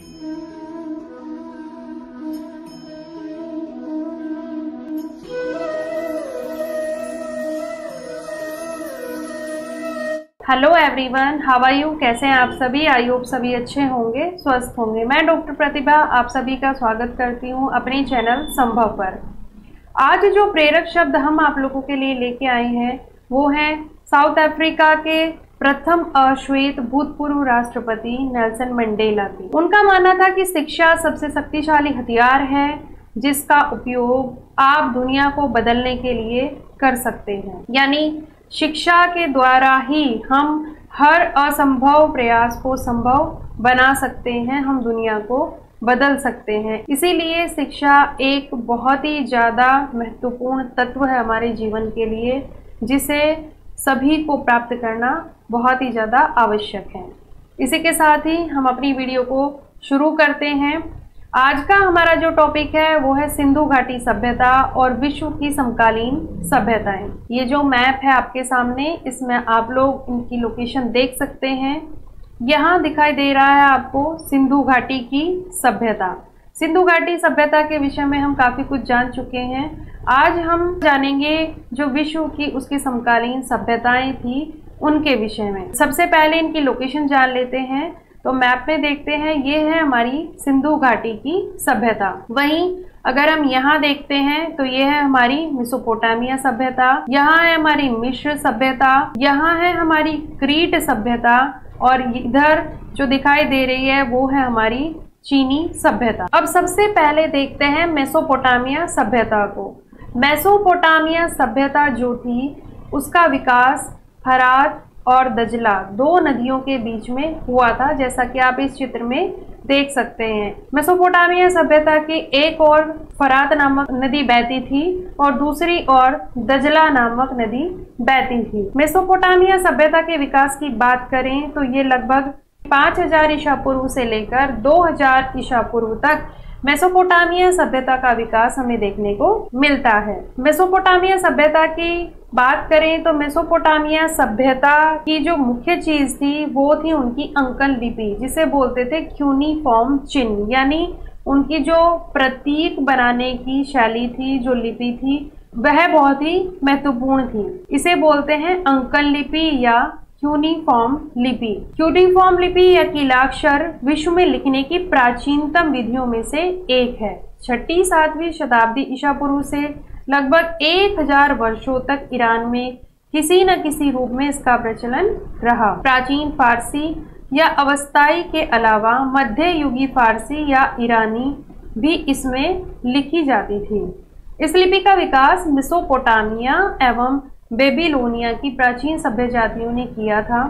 Hello everyone, how are you? कैसे हैं आप सभी? आई होप सभी अच्छे होंगे, स्वस्थ होंगे। मैं डॉक्टर प्रतिभा आप सभी का स्वागत करती हूं अपने चैनल संभव पर। आज जो प्रेरक शब्द हम आप लोगों के लिए लेके आए हैं वो हैं साउथ अफ्रीका के प्रथम अश्वेत भूतपूर्व राष्ट्रपति नेल्सन मंडेला की। उनका मानना था कि शिक्षा सबसे शक्तिशाली हथियार है जिसका उपयोग आप दुनिया को बदलने के लिए कर सकते हैं। यानी शिक्षा के द्वारा ही हम हर असंभव प्रयास को संभव बना सकते हैं, हम दुनिया को बदल सकते हैं। इसीलिए शिक्षा एक बहुत ही ज़्यादा महत्वपूर्ण तत्व है हमारे जीवन के लिए, जिसे सभी को प्राप्त करना बहुत ही ज़्यादा आवश्यक है। इसी के साथ ही हम अपनी वीडियो को शुरू करते हैं। आज का हमारा जो टॉपिक है वो है सिंधु घाटी सभ्यता और विश्व की समकालीन सभ्यताएं। ये जो मैप है आपके सामने, इसमें आप लोग इनकी लोकेशन देख सकते हैं। यहाँ दिखाई दे रहा है आपको सिंधु घाटी की सभ्यता। सिंधु घाटी सभ्यता के विषय में हम काफ़ी कुछ जान चुके हैं। आज हम जानेंगे जो विश्व की उसकी समकालीन सभ्यताएं थी उनके विषय में। सबसे पहले इनकी लोकेशन जान लेते हैं। तो मैप में देखते हैं, ये है हमारी सिंधु घाटी की सभ्यता। वहीं अगर हम यहाँ देखते हैं तो ये है हमारी मेसोपोटामिया सभ्यता, यहाँ है हमारी मिस्र सभ्यता, यहाँ है हमारी क्रीट सभ्यता और इधर जो दिखाई दे रही है वो है हमारी चीनी सभ्यता। अब सबसे पहले देखते हैं मेसोपोटामिया सभ्यता को। मेसोपोटामिया सभ्यता जो थी उसका विकास फरात और दजला दो नदियों के बीच में हुआ था, जैसा कि आप इस चित्र में देख सकते हैं। मेसोपोटामिया सभ्यता की एक ओर फरात नामक नदी बहती थी और दूसरी ओर दजला नामक नदी बहती थी। मेसोपोटामिया सभ्यता के विकास की बात करें तो ये लगभग 5000 ईसा पूर्व से लेकर 2000 ईसा पूर्व तक मेसोपोटामिया सभ्यता का विकास हमें देखने को मिलता है। मेसोपोटामिया सभ्यता की बात करें तो मेसोपोटामिया सभ्यता की जो मुख्य चीज थी वो थी उनकी अंकन लिपि, जिसे बोलते थे क्यूनिफॉर्म चिन्ह। यानी उनकी जो प्रतीक बनाने की शैली थी, जो लिपि थी, वह बहुत ही महत्वपूर्ण थी। इसे बोलते हैं अंकन लिपि या क्यूनिफॉर्म लिपि। क्यूनिफॉर्म लिपि या कीलाक्षर विश्व में लिखने की प्राचीनतम विधियों में से एक है। 6ठी-7वीं शताब्दी ईसा पूर्व से लगभग 1000 वर्षों तक ईरान में किसी न किसी रूप में इसका प्रचलन रहा। प्राचीन फारसी या अवस्थाई के अलावा मध्य युगी फारसी या ईरानी भी इसमें लिखी जाती थी। इस लिपि का विकास मेसोपोटामिया एवं बेबीलोनिया की प्राचीन सभ्य जातियों ने किया था।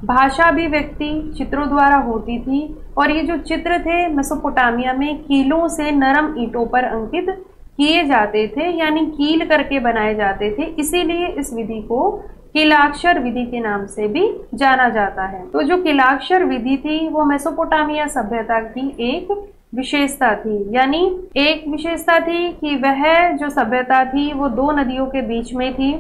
भाषा अभिव्यक्ति चित्रों द्वारा होती थी और ये जो चित्र थे मेसोपोटामिया में कीलों से नरम ईंटों पर अंकित किए जाते थे, यानी कील करके बनाए जाते थे। इसीलिए इस विधि को कीलाक्षर विधि के नाम से भी जाना जाता है। तो जो कीलाक्षर विधि थी वो मेसोपोटामिया सभ्यता की एक विशेषता थी। यानी एक विशेषता थी कि वह जो सभ्यता थी वो दो नदियों के बीच में थी,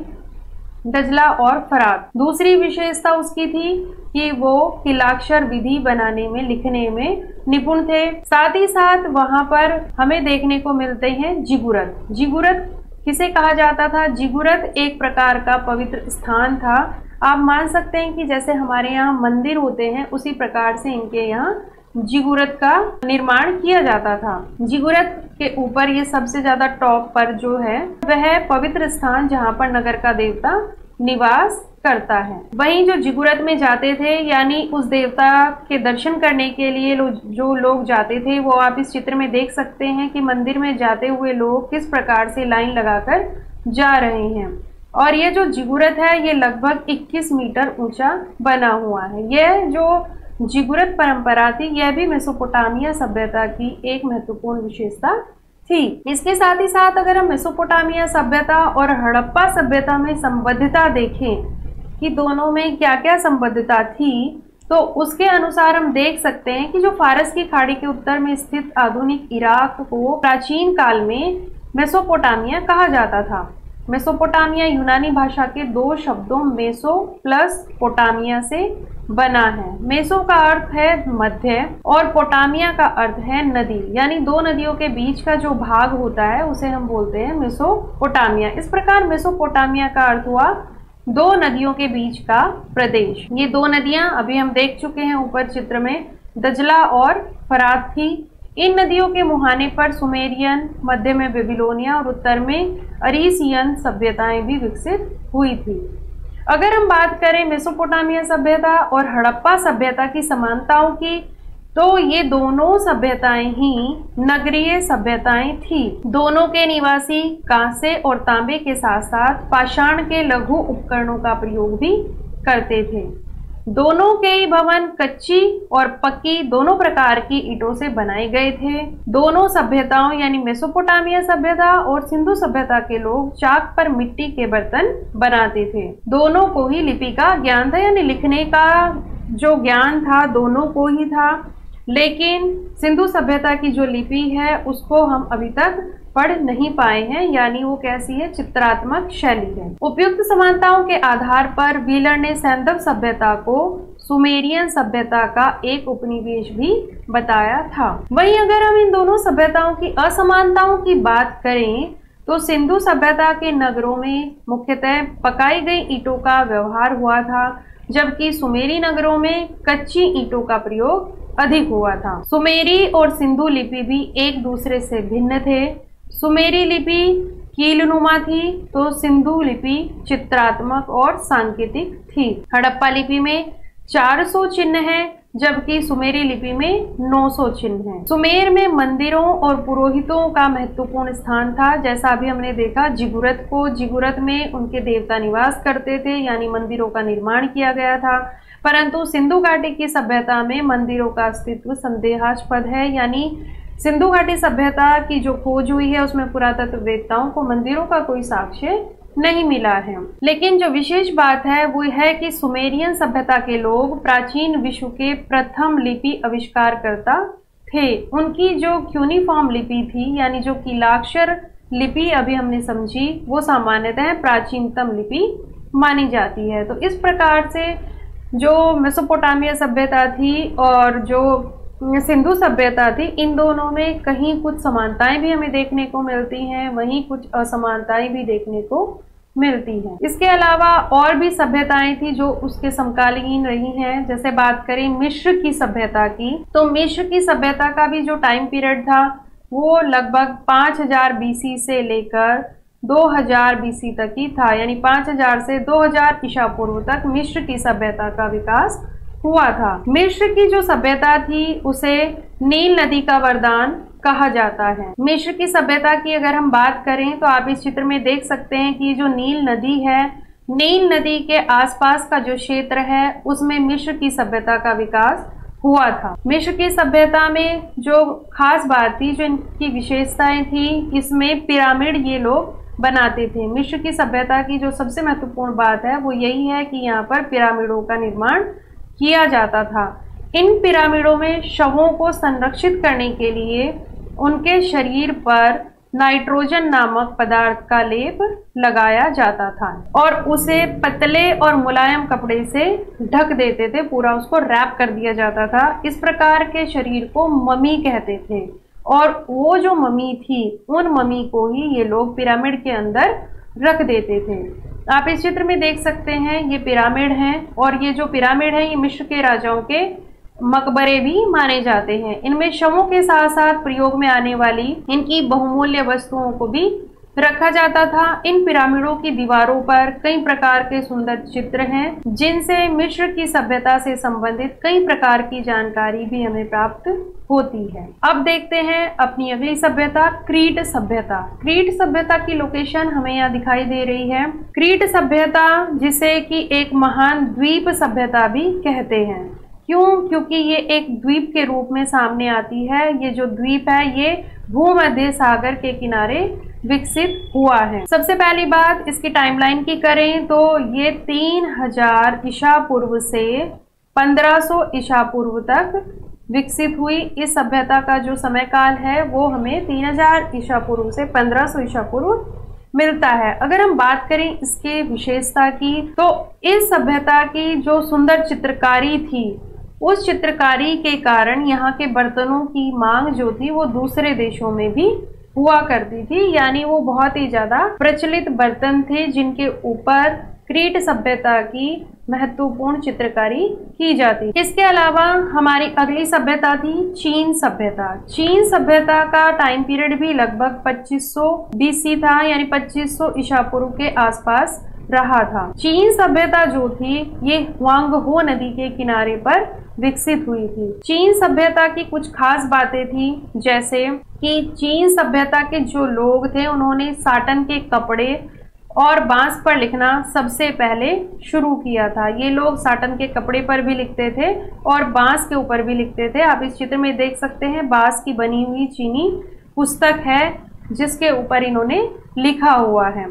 दजला और फरात। दूसरी विशेषता उसकी थी कि वो कीलाक्षर विधि बनाने में, लिखने में निपुण थे। साथ ही साथ वहां पर हमें देखने को मिलते हैं जिगुरत। जिगुरत किसे कहा जाता था? जिगुरत एक प्रकार का पवित्र स्थान था। आप मान सकते हैं कि जैसे हमारे यहाँ मंदिर होते हैं उसी प्रकार से इनके यहाँ जिगुरत का निर्माण किया जाता था। जिगुरत के ऊपर ये सबसे ज्यादा टॉप पर जो है वह पवित्र स्थान जहाँ पर नगर का देवता निवास करता है। वहीं जो जिगुरत में जाते थे, यानी उस देवता के दर्शन करने के लिए जो लोग जाते थे, वो आप इस चित्र में देख सकते हैं कि मंदिर में जाते हुए लोग किस प्रकार से लाइन लगाकर जा रहे हैं। और ये जो जिगुरत है ये लगभग 21 मीटर ऊंचा बना हुआ है। यह जो जिगुरत परंपरा थी यह भी मेसोपोटामिया सभ्यता की एक महत्वपूर्ण विशेषता थी। इसके साथ ही साथ अगर हम मेसोपोटामिया सभ्यता और हड़प्पा सभ्यता में संबद्धता देखें कि दोनों में क्या क्या संबद्धता थी, तो उसके अनुसार हम देख सकते हैं कि जो फारस की खाड़ी के उत्तर में स्थित आधुनिक इराक को प्राचीन काल में मेसोपोटामिया कहा जाता था। मेसोपोटामिया यूनानी भाषा के दो शब्दों मेसो प्लस पोटामिया से बना है। मेसो का अर्थ है मध्य और पोटामिया का अर्थ है नदी, यानी दो नदियों के बीच का जो भाग होता है उसे हम बोलते हैं मेसोपोटामिया। इस प्रकार मेसोपोटामिया का अर्थ हुआ दो नदियों के बीच का प्रदेश। ये दो नदियां अभी हम देख चुके हैं ऊपर चित्र में, दजला और फरात थी। इन नदियों के मुहाने पर सुमेरियन, मध्य में बेबीलोनिया और उत्तर में अरीसियन सभ्यताएं भी विकसित हुई थी। अगर हम बात करें मेसोपोटामिया सभ्यता और हड़प्पा सभ्यता की समानताओं की, तो ये दोनों सभ्यताएं ही नगरीय सभ्यताएं थी। दोनों के निवासी कांसे और तांबे के साथ साथ पाषाण के लघु उपकरणों का प्रयोग भी करते थे। दोनों के ही भवन कच्ची और पक्की दोनों प्रकार की ईंटों से बनाए गए थे। दोनों सभ्यताओं यानी मेसोपोटामिया सभ्यता और सिंधु सभ्यता के लोग चाक पर मिट्टी के बर्तन बनाते थे। दोनों को ही लिपि का ज्ञान था, यानी लिखने का जो ज्ञान था दोनों को ही था। लेकिन सिंधु सभ्यता की जो लिपि है उसको हम अभी तक पढ़ नहीं पाए हैं, यानी वो कैसी है, चित्रात्मक शैली है। उपयुक्त समानताओं के आधार पर व्हीलर ने सैंधव सभ्यता को सुमेरियन सभ्यता का एक उपनिवेश भी बताया था। वहीं अगर हम इन दोनों सभ्यताओं की असमानताओं की बात करें तो सिंधु सभ्यता के नगरों में मुख्यतः पकाई गई ईंटों का व्यवहार हुआ था, जबकि सुमेरी नगरों में कच्ची ईंटों का प्रयोग अधिक हुआ था। सुमेरी और सिंधु लिपि भी एक दूसरे से भिन्न थे। सुमेरी लिपि कीलनुमा थी तो सिंधु लिपि चित्रात्मक और सांकेतिक थी। हड़प्पा लिपि में 400 चिन्ह हैं, जबकि सुमेरी लिपि में 900 चिन्ह हैं। सुमेर में मंदिरों और पुरोहितों का महत्वपूर्ण स्थान था। जैसा अभी हमने देखा जिगुरत में उनके देवता निवास करते थे, यानी मंदिरों का निर्माण किया गया था। परंतु सिंधु घाटी की सभ्यता में मंदिरों का अस्तित्व संदेहास्पद है, यानी सिंधु घाटी सभ्यता की जो खोज हुई है उसमें पुरातत्ववेत्ताओं को मंदिरों का कोई साक्ष्य नहीं मिला है। लेकिन जो विशेष बात है वो है कि सुमेरियन सभ्यता के लोग प्राचीन विश्व के प्रथम लिपि आविष्कारकर्ता थे। उनकी जो क्यूनिफॉर्म लिपि थी, यानी जो कीलाक्षर लिपि अभी हमने समझी, वो सामान्यतः प्राचीनतम लिपि मानी जाती है। तो इस प्रकार से जो मेसोपोटामिया सभ्यता थी और जो सिंधु सभ्यता थी, इन दोनों में कहीं कुछ समानताएं भी हमें देखने को मिलती हैं, वहीं कुछ असमानताएं भी देखने को मिलती हैं। इसके अलावा और भी सभ्यताएं थी जो उसके समकालीन रही हैं। जैसे बात करें मिस्र की सभ्यता की, तो मिस्र की सभ्यता का भी जो टाइम पीरियड था वो लगभग 5000 BC से लेकर 2000 BC तक ही था, यानी 5000 से 2000 ईसा पूर्व तक मिस्र की सभ्यता का विकास हुआ था। मिस्र की जो सभ्यता थी उसे नील नदी का वरदान कहा जाता है। मिस्र की सभ्यता की अगर हम बात करें तो आप इस चित्र में देख सकते हैं कि जो नील नदी है, नील नदी के आसपास का जो क्षेत्र है उसमें मिस्र की सभ्यता का विकास हुआ था। मिस्र की सभ्यता में जो खास बात थी, जो इनकी विशेषताएं थी, इसमें पिरामिड ये लोग बनाते थे। मिस्र की सभ्यता की जो सबसे महत्वपूर्ण बात है वो यही है कि यहाँ पर पिरामिडों का निर्माण किया जाता था। इन पिरामिडों में शवों को संरक्षित करने के लिए उनके शरीर पर नाइट्रोजन नामक पदार्थ का लेप लगाया जाता था और उसे पतले और मुलायम कपड़े से ढक देते थे, पूरा उसको रैप कर दिया जाता था। इस प्रकार के शरीर को ममी कहते थे और वो जो ममी थी उन ममी को ही ये लोग पिरामिड के अंदर रख देते थे। आप इस चित्र में देख सकते हैं ये पिरामिड हैं और ये जो पिरामिड है ये मिस्र के राजाओं के मकबरे भी माने जाते हैं। इनमें शवों के साथ साथ प्रयोग में आने वाली इनकी बहुमूल्य वस्तुओं को भी रखा जाता था। इन पिरामिडों की दीवारों पर कई प्रकार के सुंदर चित्र हैं जिनसे मिस्र की सभ्यता से संबंधित कई प्रकार की जानकारी भी हमें प्राप्त होती है। अब देखते हैं अपनी अगली सभ्यता, क्रीट सभ्यता। क्रीट सभ्यता की लोकेशन हमें यहाँ दिखाई दे रही है। क्रीट सभ्यता जिसे कि एक महान द्वीप सभ्यता भी कहते हैं। क्यों? क्योंकि ये एक द्वीप के रूप में सामने आती है। ये जो द्वीप है ये भूमध्य सागर के किनारे विकसित हुआ है। सबसे पहली बात इसकी टाइमलाइन की करें तो ये 3000 ईसा पूर्व से 1500 ईसा पूर्व तक विकसित हुई। इस सभ्यता का जो समय काल है वो हमें 3000 ईसा पूर्व से 1500 ईसा पूर्व मिलता है। अगर हम बात करें इसके विशेषता की, तो इस सभ्यता की जो सुंदर चित्रकारी थी, उस चित्रकारी के कारण यहाँ के बर्तनों की मांग जो थी वो दूसरे देशों में भी हुआ करती थी। यानी वो बहुत ही ज्यादा प्रचलित बर्तन थे जिनके ऊपर क्रीट सभ्यता की महत्वपूर्ण चित्रकारी की जाती। इसके अलावा हमारी अगली सभ्यता थी चीन सभ्यता। चीन सभ्यता का टाइम पीरियड भी लगभग 2500 BC था, यानी 2500 ईसा पूर्व के आसपास रहा था। चीन सभ्यता जो थी ये हुआंगहो नदी के किनारे पर विकसित हुई थी। चीन सभ्यता की कुछ खास बातें थी, जैसे कि चीन सभ्यता के जो लोग थे उन्होंने साटन के कपड़े और बांस पर लिखना सबसे पहले शुरू किया था। ये लोग साटन के कपड़े पर भी लिखते थे और बांस के ऊपर भी लिखते थे। आप इस चित्र में देख सकते हैं, बांस की बनी हुई चीनी पुस्तक है जिसके ऊपर इन्होंने लिखा हुआ है।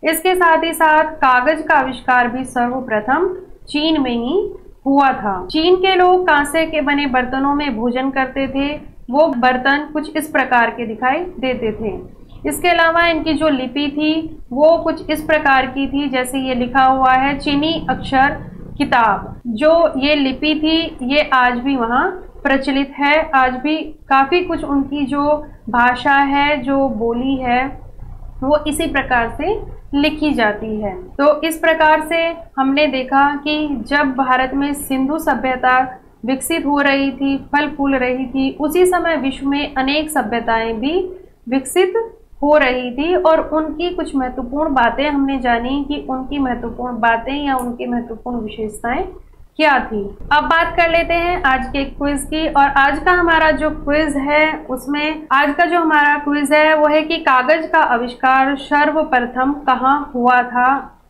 इसके साथ ही साथ कागज का आविष्कार भी सर्वप्रथम चीन में ही हुआ था। चीन के लोग कांसे के बने बर्तनों में भोजन करते थे। वो बर्तन कुछ इस प्रकार के दिखाई देते थे। इसके अलावा इनकी जो लिपि थी वो कुछ इस प्रकार की थी, जैसे ये लिखा हुआ है चीनी अक्षर किताब। जो ये लिपि थी ये आज भी वहाँ प्रचलित है। आज भी काफी कुछ उनकी जो भाषा है, जो बोली है, वो इसी प्रकार से लिखी जाती है। तो इस प्रकार से हमने देखा कि जब भारत में सिंधु सभ्यता विकसित हो रही थी, फल फूल रही थी, उसी समय विश्व में अनेक सभ्यताएं भी विकसित हो रही थी और उनकी कुछ महत्वपूर्ण बातें हमने जानी कि उनकी महत्वपूर्ण बातें या उनकी महत्वपूर्ण विशेषताएं क्या थी। अब बात कर लेते हैं आज के क्विज की। और आज का हमारा जो क्विज है उसमें आज का जो हमारा क्विज है वो है कि कागज का आविष्कार सर्वप्रथम कहाँ हुआ था।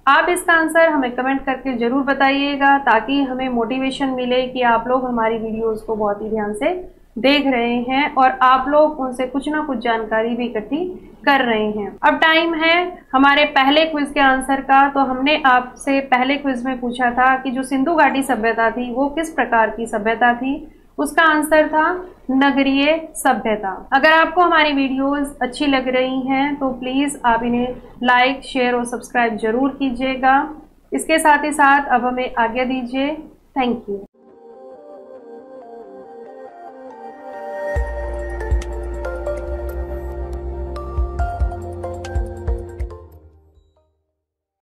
आप इसका आंसर हमें कमेंट करके जरूर बताइएगा ताकि हमें मोटिवेशन मिले कि आप लोग हमारी वीडियोस को बहुत ही ध्यान से देख रहे हैं और आप लोग उनसे कुछ ना कुछ जानकारी भी इकट्ठी कर रहे हैं। अब टाइम है हमारे पहले क्विज के आंसर का। तो हमने आपसे पहले क्विज में पूछा था कि जो सिंधु घाटी सभ्यता थी वो किस प्रकार की सभ्यता थी। उसका आंसर था नगरीय सभ्यता। अगर आपको हमारी वीडियोस अच्छी लग रही हैं तो प्लीज आप इन्हें लाइक, शेयर और सब्सक्राइब जरूर कीजिएगा। इसके साथ ही साथ अब हमें आज्ञा दीजिए। Thank you.